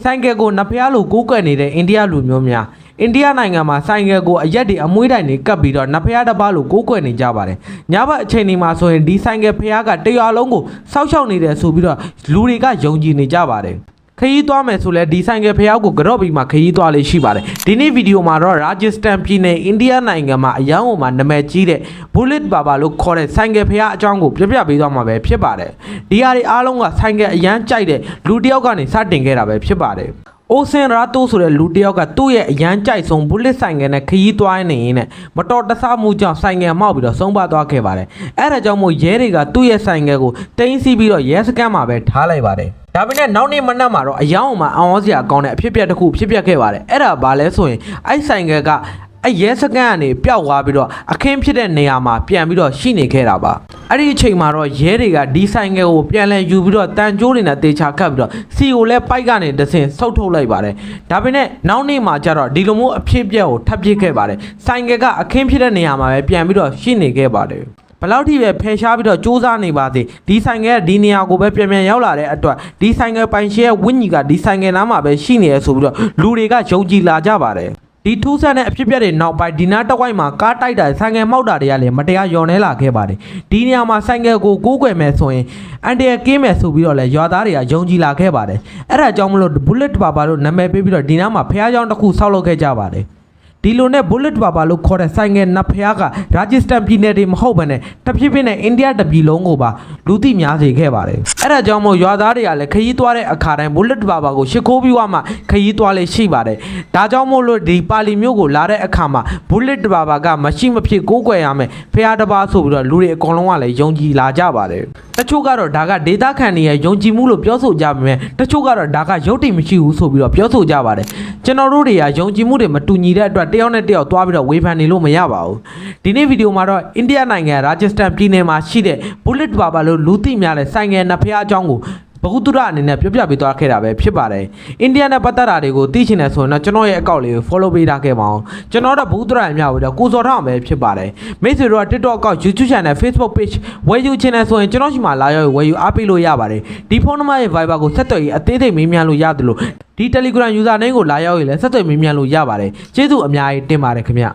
ဆိုင်ကယ်ကိုနဖျားလိုကိုးကွယ်နေတဲ့အိန္ဒိယလူမျိုးများအိန္ဒိယနိုင်ငံမှာဆိုင်ကယ်ကိုအရက်တွေအမွှေးတိုင်တွေကပ်ပြီးတော့နဖျားတစ်ပါးလိုကိုးကွယ်နေကြပါတယ်။ညဘက်အချိန်ဒီမှာဆိုရင်ဒီဆိုင်ကယ်ဖျားကတရွာလုံးကိုစောက်ရှောက်နေတယ်ဆိုပြီးတော့လူတွေကယုံကြည်နေကြပါတယ်ခရီးသွားမယ်ဆိုလဲဒီဆိုင်ကယ်ဖျားကိုကြော့ပြီးမှခရီးသွားလေးရှိပါတယ်ဒီနေ့ဗီဒီယိုမှာတော့ Rajasthan ပြည်နယ်အိန္ဒိယနိုင်ငံမှာအယောင်ပေါ်မှာနာမည်ကြီးတဲ့ Bullet Baba လို့ခေါ်တဲ့ဆိုင်ကယ်ဖျားအကြောင်းကိုပြပြပေးသွားမှာပဲဖြစ်ပါတယ်ဒီဟာတွေအားလုံးကဆိုင်ကယ်အရန်ကြိုက်တဲ့လူတစ်ယောက်ကနေစတင်ခဲ့တာပဲဖြစ်ပါတယ်အိုစင်ရာတိုးဆိုတဲ့လူတစ်ယောက်ကသူ့ရဲ့အရန်ကြိုက်ဆုံး bullet ဆိုင်ကယ်နဲ့ခရီးသွားနေရင်နဲ့မတော်တဆမှုကြောင့်ဆိုင်ကယ်မောက်ပြီးတော့ဆုံးပါသွားခဲ့ပါတယ်အဲ့ဒါကြောင့်မို့ရဲတွေကသူ့ရဲ့ဆိုင်ကယ်ကိုတင်းစီးပြီးတော့ရဲစခန်းမှာပဲထားလိုက်ပါတယ်ဒါပေမဲ့နောက်နေ့မနက်မှာတော့အယောင်မှာအောင်စရာကောင်းတဲ့အဖြစ်အပျက်တစ်ခုဖြစ်ပျက်ခဲ့ပါတယ်အဲ့ဒါဘာလဲဆိုရင်အဲ့ဆိုင်ကယ်ကရဲစခန်းကနေပျောက်သွားပြီးတော့အခင်းဖြစ်တဲ့နေရာမှာပြန်ပြီးတော့ရှိနေခဲ့တာပါအဲ့ဒီအချိန်မှာတော့ရဲတွေကဒီဆိုင်ကယ်ကိုပြန်လဲယူပြီးတော့တန်ကြိုးတွေနဲ့တေချာခတ်ပြီးတော့စီကိုလည်းပိုက်ကနေတဆင်ဆုတ်ထုတ်လိုက်ပါတယ်ဒါပေမဲ့နောက်နေ့မှာကျတော့ဒီလိုမျိုးအဖြစ်အပျက်ကိုထပ်ဖြစ်ခဲ့ပါတယ်ဆိုင်ကယ်ကအခင်းဖြစ်တဲ့နေရာမှာပဲပြန်ပြီးတော့ရှိနေခဲ့ပါတယ်ဘယ်လောက်ထိပဲဖယ်ရှားပြီးတော့စူးစမ်းနေပါသေးဒီဆိုင်ကယ်ဒီနေရာကိုပဲပြန်ရောက်လာတဲ့အတွက်ဒီဆိုင်ကယ်ပိုင်ရှင်ရဲ့ဝင်းကြီးကဒီဆိုင်ကယ်နားမှာပဲရှိနေရဆိုပြီးတော့လူတွေကယုံကြည်လာကြပါတယ်ဒီထူးဆန်းတဲ့အဖြစ်အပျက်တွေနောက်ပိုင်းဒီနားတစ်ဝိုက်မှာကားတိုက်တာဆိုင်ကယ်မောက်တာတွေကလည်းမတရားယော်နေလာခဲ့ပါတယ်ဒီနေရာမှာဆိုင်ကယ်ကိုကိုးကွယ်မယ်ဆိုရင်အန်တရကင်းမယ်ဆိုပြီးတော့လည်းရွာသားတွေကယုံကြည်လာခဲ့ပါတယ်အဲ့ဒါကြောင့်မလို့ Bullet Baba လို့နာမည်ပေးပြီးတော့ဒီနားမှာဖျားเจ้าတစ်ခုဆောက်လုပ်ခဲ့ကြပါတယ်ဒီလိုနဲ့ Bullet Baba လို့ခေါ်တဲ့ဆိုင်ကယ်နဖျားက Rajasthan ပြည်နယ်တွေမဟုတ်ဘဲနဲ့တဖြည်းဖြည်းနဲ့အိန္ဒိယတပြည်လုံးကိုပါလူသိများစေခဲ့ပါတယ်အဲ့ဒါကြောင့်မို့ရွာသားတွေကလည်းခရီးသွားတဲ့အခါတိုင်း Bullet Baba ကိုရှ िख ိုးပြီးမှခရီးသွားလေးရှိပါတယ်ဒါကြောင့်မို့လို့ဒီပါလီမျိုးကိုလာတဲ့အခါမှာ Bullet Baba ကမရှိမဖြစ်ကိုးကွယ်ရမယ်ဖျားတစ်ပါးဆိုပြီးတော့လူတွေအကုန်လုံးကလည်းယုံကြည်လာကြပါတယ်တချို့ကတော့ဒါကဒေတာခန်တွေရဲ့ယုံကြည်မှုလို့ပြောဆိုကြပေမဲ့တချို့ကတော့ဒါကရုပ်တည်မရှိဘူးဆိုပြီးတော့ပြောဆိုကြပါတယ်ကျွန်တော်တို့တွေကယုံကြည်မှုတွေမတူညီတဲ့အတွက်တယောက်နဲ့တယောက်သွားပြီးတော့ဝေဖန်နေလို့မရပါဘူးဒီနေ့ဗီဒီယိုမှာတော့အိန္ဒိယနိုင်ငံ Rajasthan ပြည်နယ်မှာရှိတဲ့ Bullet Baba လို့လူသိများတဲ့ဆိုင်ကယ်နဖျားအကြောင်းကိုဘဟုတုရအနေနဲ့ပြပြပေးသွားခဲ့တာပဲဖြစ်ပါတယ်အိန္ဒိယနဲ့ပတ်သက်တာတွေကိုသိချင်တယ်ဆိုရင်တော့ကျွန်တော်ရဲ့အကောင့်လေးကို follow ပေးထားခဲ့ပါအောင်ကျွန်တော်တို့ဘဟုတုရအများကိုတော့ကိုစော်ထောင်းပဲဖြစ်ပါတယ်မိတ်ဆွေတို့က TikTok အကောင့် YouTube channel Facebook page ဝယ်ယူချင်တယ်ဆိုရင်ကျွန်တော်ရှိမှလာရောက်ဝယ်ယူအားပေးလို့ရပါတယ်ဒီဖုန်းနံပါတ်ရဲ့ Viber ကိုဆက်သွယ်ရေးအသေးစိတ်မေးမြန်းလို့ရတယ်လို့ဒီ Telegram user name ကိုလာရောက်ရင်လည်းဆက်သွယ်မေးမြန်းလို့ရပါတယ်ကျေးဇူးအများကြီးတင်ပါတယ်ခင်ဗျ